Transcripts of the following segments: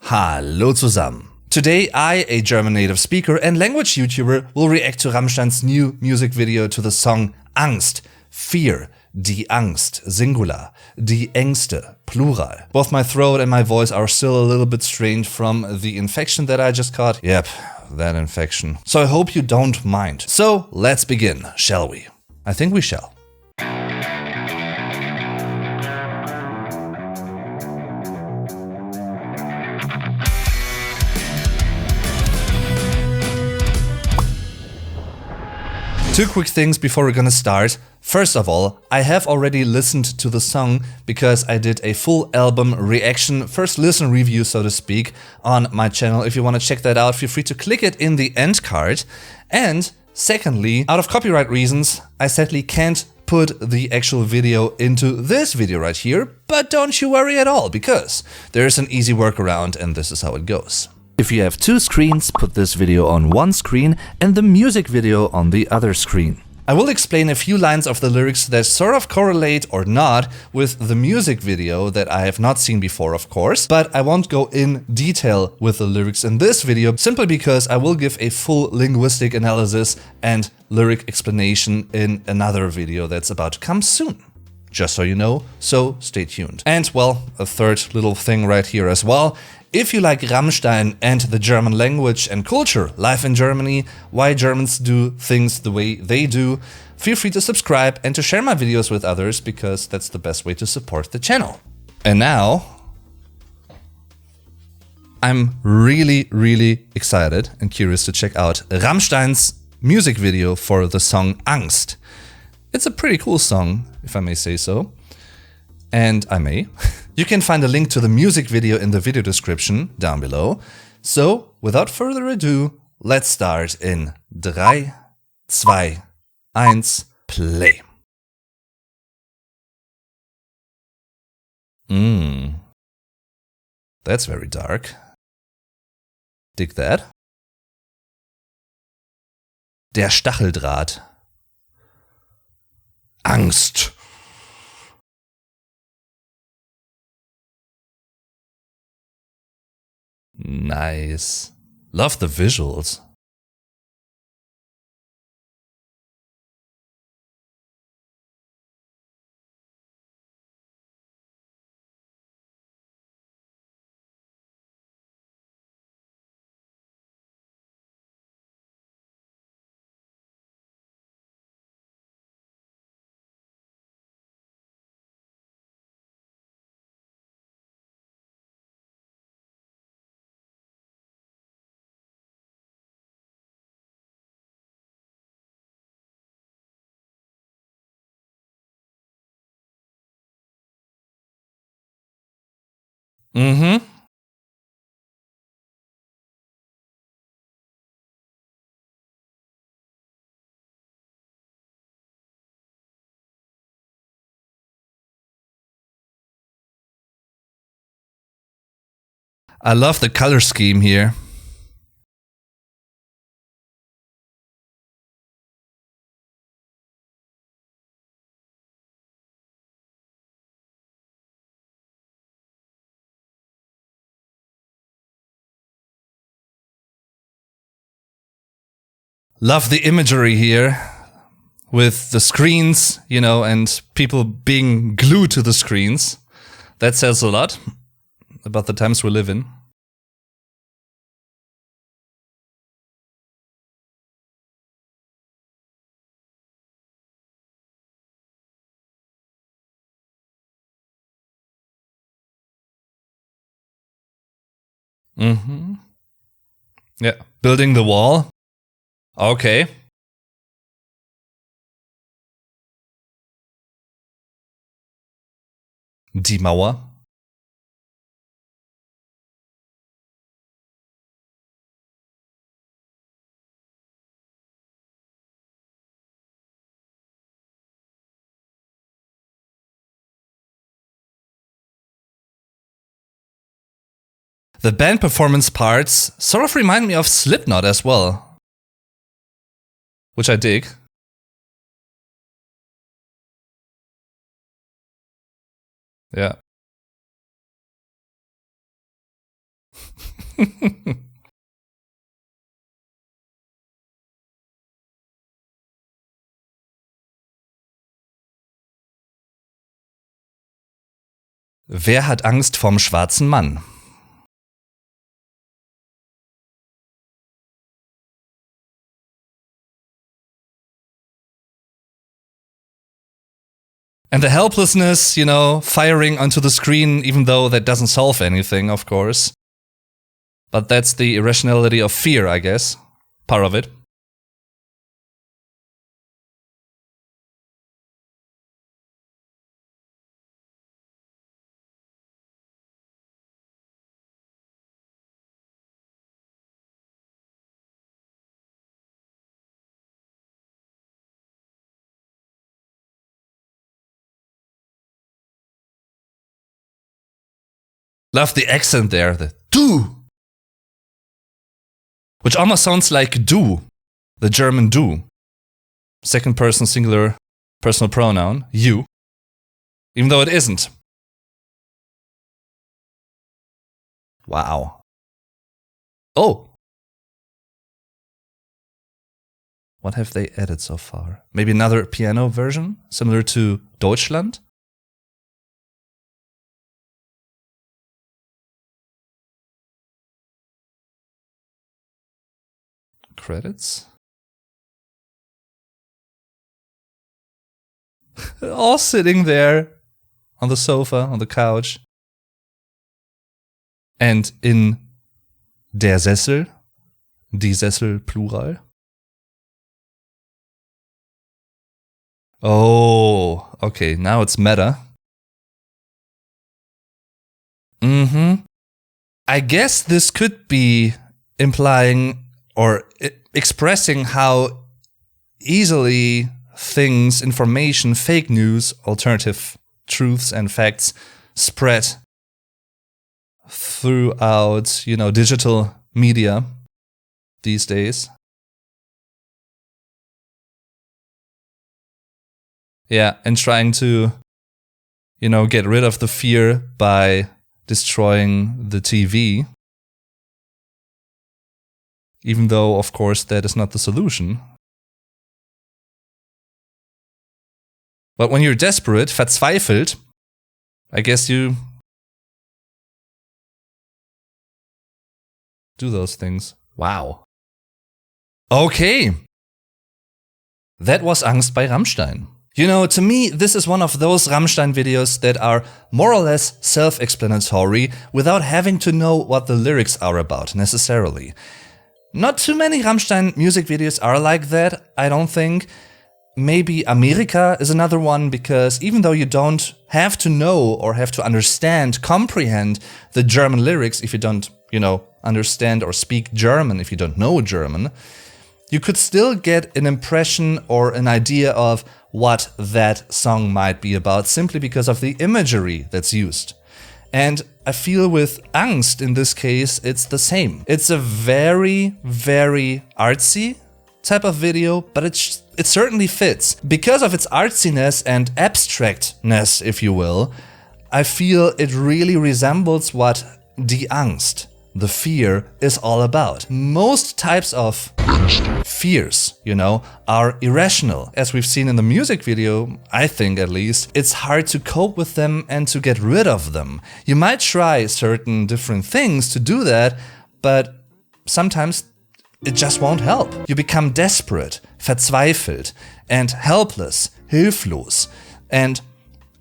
Hallo zusammen. Today I, a German native speaker and language YouTuber, will react to Rammstein's new music video to the song Angst, Fear, die Angst, singular, die Ängste, plural. Both my throat and my voice are still a little bit strained from the infection that I just caught. Yep, that infection. So I hope you don't mind. So let's begin, shall we? I think we shall. Two quick things before we're gonna start. First of all, I have already listened to the song because I did a full album reaction, first listen review so to speak, on my channel. If you want to check that out, feel free to click it in the end card. And secondly, out of copyright reasons, I sadly can't put the actual video into this video right here, but don't you worry at all because there's an easy workaround and this is how it goes. If you have two screens, put this video on one screen and the music video on the other screen. I will explain a few lines of the lyrics that sort of correlate or not with the music video that I have not seen before, of course, but I won't go in detail with the lyrics in this video simply because I will give a full linguistic analysis and lyric explanation in another video that's about to come soon. Just so you know, so stay tuned. And well, a third little thing right here as well. If you like Rammstein and the German language and culture, life in Germany, why Germans do things the way they do, feel free to subscribe and to share my videos with others because that's the best way to support the channel. And now, I'm really excited and curious to check out Rammstein's music video for the song Angst. It's a pretty cool song, if I may say so. And I may. You can find a link to the music video in the video description down below. So, without further ado, let's start in 3, 2, 1, play. That's very dark. Dig that. Der Stacheldraht. Angst. Nice. Love the visuals. I love the color scheme here. Love the imagery here with the screens, you know, and people being glued to the screens. That says a lot about the times we live in. Yeah, building the wall. Okay. Die Mauer. The band performance parts sort of remind me of Slipknot as well, which I dig. Yeah. Wer hat Angst vorm schwarzen Mann? And the helplessness, firing onto the screen, even though that doesn't solve anything, of course. But that's the irrationality of fear, I guess. Part of it. Love the accent there, the du, which almost sounds like du, the German du. Second person singular personal pronoun, you, even though it isn't. Wow. Oh. What have they added so far? Maybe another piano version, similar to Deutschland? Credits? All sitting there on the sofa, on the couch. And in der Sessel, die Sessel Plural. Oh, okay, now it's meta. I guess this could be implying or expressing how easily things, information, fake news, alternative truths and facts spread throughout, digital media these days. Yeah, and trying to, get rid of the fear by destroying the TV. Even though, of course, that is not the solution. But when you're desperate, verzweifelt, I guess you do those things. Wow. Okay. That was Angst by Rammstein. To me, this is one of those Rammstein videos that are more or less self-explanatory without having to know what the lyrics are about necessarily. Not too many Rammstein music videos are like that, I don't think. Maybe Amerika is another one, because even though you don't have to know or have to understand, comprehend the German lyrics if you don't, understand or speak German, if you don't know German, you could still get an impression or an idea of what that song might be about simply because of the imagery that's used. And I feel with Angst in this case, it's the same. It's a very, very artsy type of video, but it certainly fits. Because of its artsiness and abstractness, if you will, I feel it really resembles what Die Angst, the fear, is all about. Most types of fears, are irrational. As we've seen in the music video, I think at least, it's hard to cope with them and to get rid of them. You might try certain different things to do that, but sometimes it just won't help. You become desperate, verzweifelt, and helpless, hilflos, and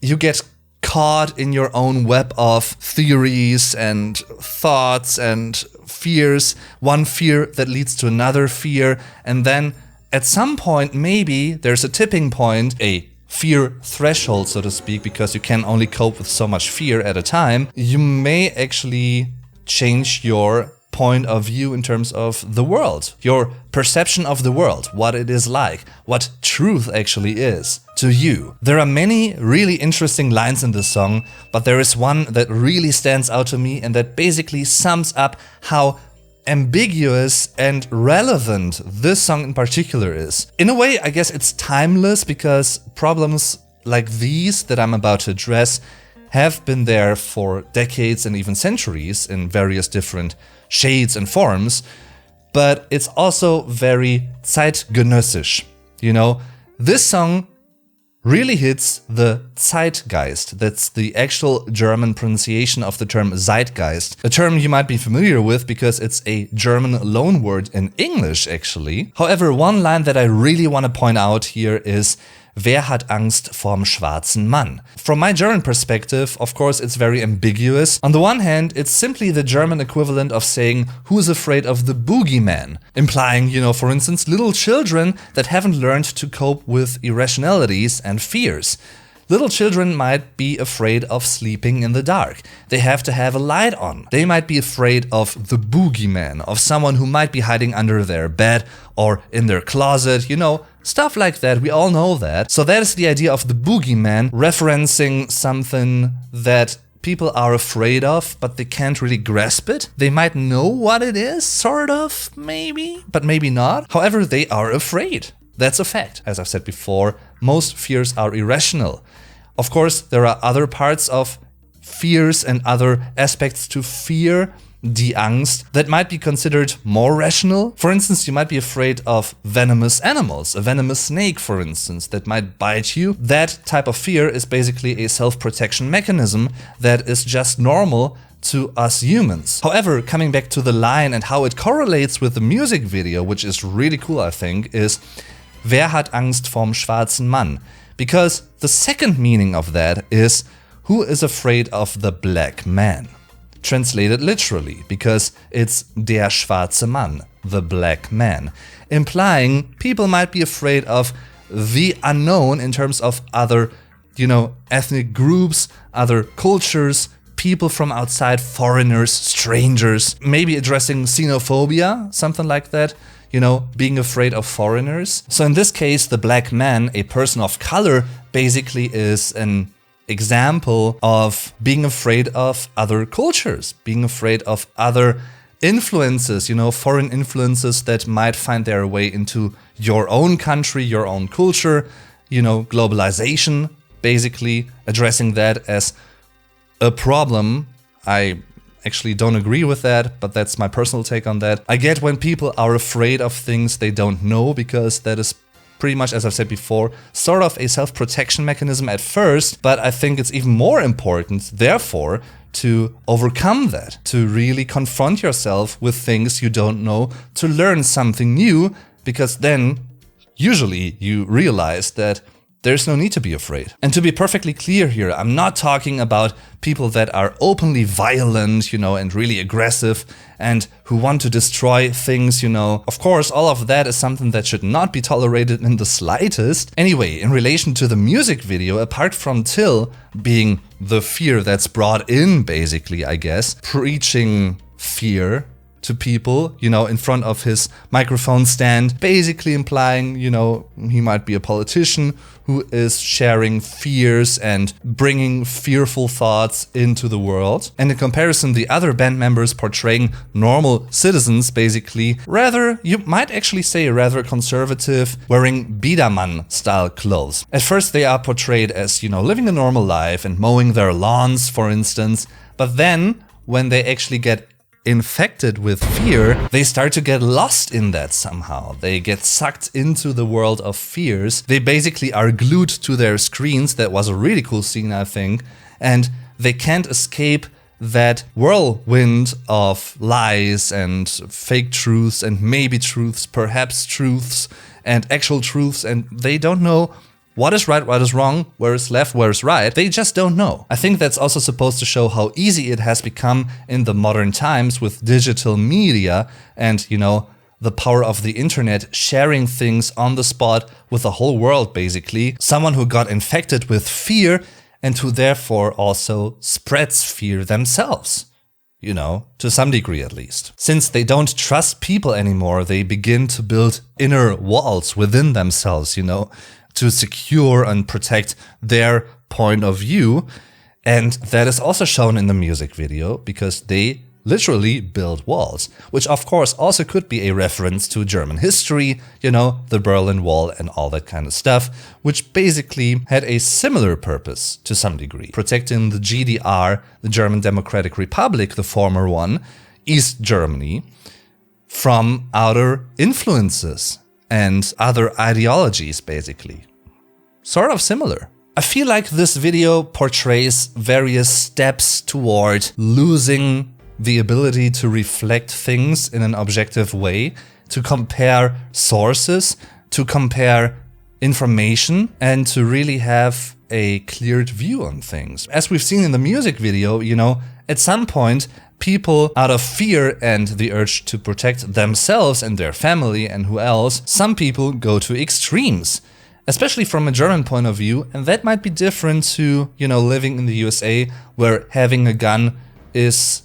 you get caught in your own web of theories and thoughts and fears, one fear that leads to another fear, and then at some point maybe there's a tipping point, a fear threshold, so to speak, because you can only cope with so much fear at a time. You may actually change your point of view in terms of the world, your perception of the world, what it is like, what truth actually is to you. There are many really interesting lines in this song, but there is one that really stands out to me and that basically sums up how ambiguous and relevant this song in particular is. In a way, I guess it's timeless because problems like these that I'm about to address have been there for decades and even centuries in various different shades and forms, but it's also very zeitgenössisch. You know, this song really hits the Zeitgeist. That's the actual German pronunciation of the term Zeitgeist, a term you might be familiar with because it's a German loanword in English, actually. However, one line that I really want to point out here is Wer hat Angst vorm schwarzen Mann? From my German perspective, of course, it's very ambiguous. On the one hand, it's simply the German equivalent of saying, who is afraid of the boogeyman? Implying, you know, for instance, little children that haven't learned to cope with irrationalities and fears. Little children might be afraid of sleeping in the dark. They have to have a light on. They might be afraid of the boogeyman, of someone who might be hiding under their bed or in their closet, you know, stuff like that. We all know that. So that is the idea of the boogeyman, referencing something that people are afraid of, but they can't really grasp it. They might know what it is, sort of, maybe, but maybe not. However, they are afraid. That's a fact. As I've said before, most fears are irrational. Of course, there are other parts of fears and other aspects to fear, die Angst, that might be considered more rational. For instance, you might be afraid of venomous animals, a venomous snake, for instance, that might bite you. That type of fear is basically a self-protection mechanism that is just normal to us humans. However, coming back to the line and how it correlates with the music video, which is really cool, I think, is Wer hat Angst vorm schwarzen Mann? Because the second meaning of that is who is afraid of the black man? Translated literally, because it's der schwarze Mann, the black man, implying people might be afraid of the unknown in terms of other, you know, ethnic groups, other cultures, people from outside, foreigners, strangers, maybe addressing xenophobia, something like that. You know, being afraid of foreigners. So in this case, the black man, a person of color, basically is an example of being afraid of other cultures, being afraid of other influences, you know, foreign influences that might find their way into your own country, your own culture, you know, globalization, basically addressing that as a problem. I actually don't agree with that, but that's my personal take on that. I get when people are afraid of things they don't know, because that is pretty much, as I've said before, sort of a self-protection mechanism at first, but I think it's even more important, therefore, to overcome that, to really confront yourself with things you don't know, to learn something new, because then usually you realize that there's no need to be afraid. And to be perfectly clear here, I'm not talking about people that are openly violent, you know, and really aggressive and who want to destroy things, you know. Of course, all of that is something that should not be tolerated in the slightest. Anyway, in relation to the music video, apart from Till being the fear that's brought in, basically, I guess, preaching fear to people, you know, in front of his microphone stand, basically implying, you know, he might be a politician who is sharing fears and bringing fearful thoughts into the world. And in comparison, the other band members portraying normal citizens, basically, rather, you might actually say rather conservative, wearing Biedermann-style clothes. At first, they are portrayed as, you know, living a normal life and mowing their lawns, for instance, but then when they actually get infected with fear, they start to get lost in that somehow. They get sucked into the world of fears. They basically are glued to their screens. That was a really cool scene, I think. And they can't escape that whirlwind of lies and fake truths and maybe truths, perhaps truths and actual truths. And they don't know what is right, what is wrong, where is left, where is right. They just don't know. I think that's also supposed to show how easy it has become in the modern times with digital media and, you know, the power of the internet, sharing things on the spot with the whole world, basically. Someone who got infected with fear and who therefore also spreads fear themselves. You know, to some degree at least. Since they don't trust people anymore, they begin to build inner walls within themselves, you know, to secure and protect their point of view. And that is also shown in the music video, because they literally build walls, which of course also could be a reference to German history, you know, the Berlin Wall and all that kind of stuff, which basically had a similar purpose to some degree, protecting the GDR, the German Democratic Republic, the former one, East Germany, from outer influences and other ideologies, basically. Sort of similar. I feel like this video portrays various steps toward losing the ability to reflect things in an objective way, to compare sources, to compare information, and to really have a cleared view on things. As we've seen in the music video, you know, at some point, people, out of fear and the urge to protect themselves and their family and who else, some people go to extremes, especially from a German point of view, and that might be different to, you know, living in the USA, where having a gun is,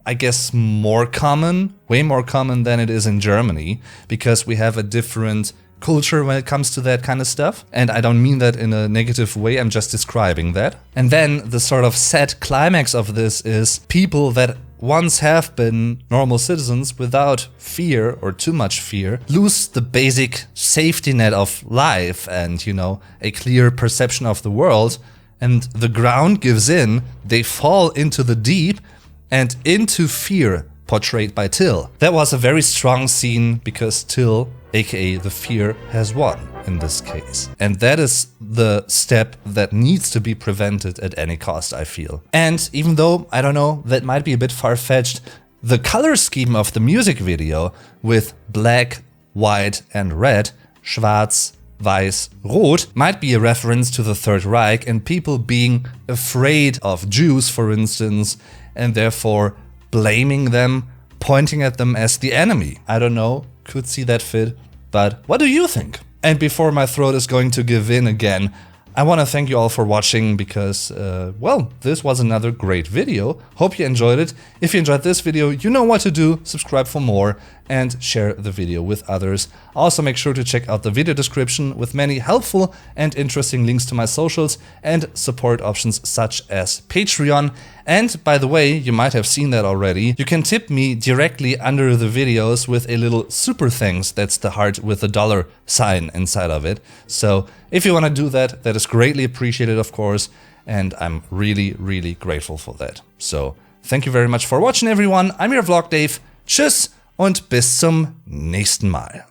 I guess, more common, way more common than it is in Germany, because we have a different culture when it comes to that kind of stuff. And I don't mean that in a negative way, I'm just describing that. And then the sort of sad climax of this is people that once have been normal citizens without fear or too much fear lose the basic safety net of life and, you know, a clear perception of the world, and the ground gives in, they fall into the deep and into fear, portrayed by Till. That was a very strong scene because Till, aka the fear, has won in this case. And that is the step that needs to be prevented at any cost, I feel. And even though, I don't know, that might be a bit far-fetched, the color scheme of the music video with black, white and red, schwarz, weiß, rot, might be a reference to the Third Reich and people being afraid of Jews, for instance, and therefore blaming them, pointing at them as the enemy. I don't know, could see that fit, but what do you think? And before my throat is going to give in again, I want to thank you all for watching because, well, this was another great video. Hope you enjoyed it. If you enjoyed this video, you know what to do. Subscribe for more and share the video with others. Also, make sure to check out the video description with many helpful and interesting links to my socials and support options such as Patreon. And by the way, you might have seen that already. You can tip me directly under the videos with a little super thanks. That's the heart with the dollar sign inside of it. So if you want to do that, that is greatly appreciated, of course. And I'm really, really grateful for that. So thank you very much for watching, everyone. I'm your Vlog Dave. Tschüss und bis zum nächsten Mal.